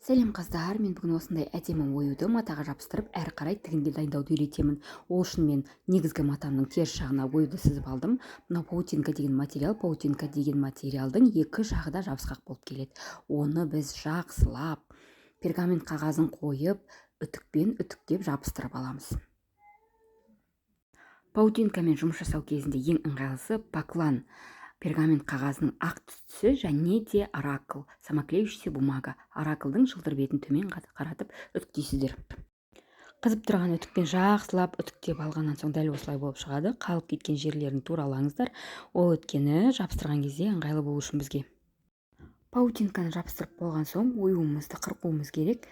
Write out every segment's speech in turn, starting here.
Сәлем қыздар, мен бүгін осындай әдемі оюды матаға жабыстырып, әрі қарай тігінге дайындауды үйретемін. Ол үшін мен негізгі матамның теріс жағына оюды сызып алдым. Мынау паутинка деген материалдың екі жағы да жабысқақ болып келеді. Оны біз жақсылап, пергамент қағазын қойып, үтікпен үтіктеп жабыстырып аламыз. Паутинкамен жұмыс жасау кезінде ең ыңғайлысы поклан пергамент қағазының ақ түсі және де оракл, самоклеющаяся бумага. Ораклдың жылтыр бетін төмен қаратып үтіктейсіздер. Қызып тұрған үтікпен жақсылап үтіктеп алғаннан соң дәл осылай болып шығады. Қалып кеткен жерлерін туралаңыздар. Ол өткені жабыстырған кезде ыңғайлы болу үшін бізге. Паутинканы жабыстырып болған соң оюымызды қырқуымыз керек.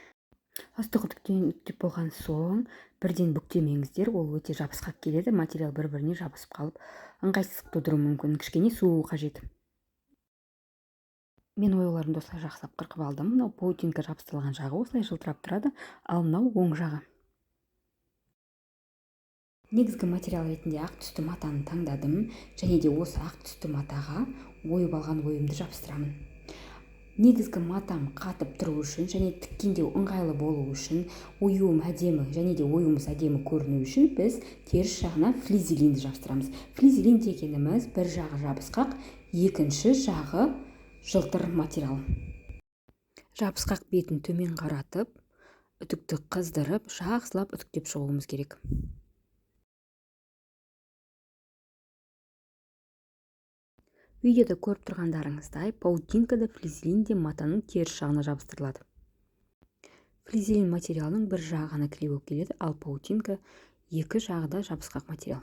Ыстық үтіктен үтіктеп болған соң бірден бүктемеңіздер, ол өте жабысқақ келеді, материал бір-біріне жабысып қалып ыңғайсыздық тудыруы мүмкін. Кішкене суы қажет. Мен оюларымды осылай жақсылап қырқып алдым. Мынау паутинка жабыстырылған жағы осылай жылтырап тұрады, ал мынау оң жағы. Негізгі материал ретінде ақ түсті матаны таңдадым, және де осы ақ түсті матаға ойып алған ойымды жабыстырамын. Негізгі матам қатып тұру үшін және тіккенде ыңғайлы болу үшін, оюым әдемі және де оюымыз әдемі көріну үшін біз теріс жағына флизелинді жабыстырамыз. Флизелин дегеніміз бір жағы жабысқақ, екінші жағы жылтыр материал. Жабысқақ бетін төмен қаратып, үтікті қыздырып, жақсылап үтіктеп шығуымыз керек. Видеода көріп тұрғандарыңыздай, паутинкада флизелин де матаның теріс жағына жабыстырылады. Флизелин материалының бір жағы ғана кіле болып келеді, ал паутинка екі жағы да жабысқақ материал.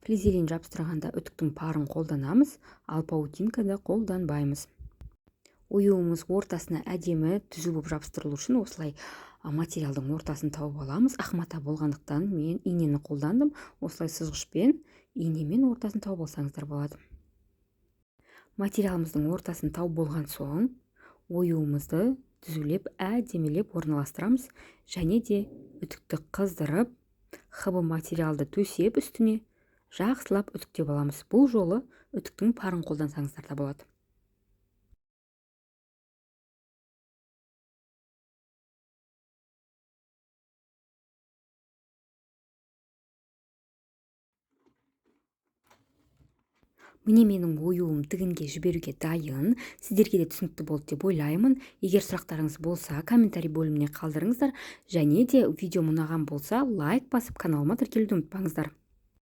Флизелин жабыстырғанда үтіктің парын қолданамыз, ал паутинкада қолданбаймыз. Оюымыз ортасына әдемі түзу болып жабыстырылу үшін осылай материалдың ортасын тауып аламыз. Ақ мата болғандықтан мен инені қолдандым. Осылай сызғышпен инемен ортасын тауып алсаңыздар болады. Материалымыздың ортасын тауып болған соң оюымызды түзулеп, әдемелеп орналастырамыз, және де үтікті қыздырып, хыбы материалды төсеп үстіне жақсылап үтіктеп аламыз. Бұл жолы үтіктің парын қолдансаңыздар да болады. Міне менің оюым тігінге жіберуге дайын. Сіздерге де түсінікті болды деп ойлаймын. Егер сұрақтарыңыз болса, комментарий бөліміне қалдырыңыздар. Және де видео ұнаған болса, лайк басып каналыма тіркелуді ұмытпаңыздар.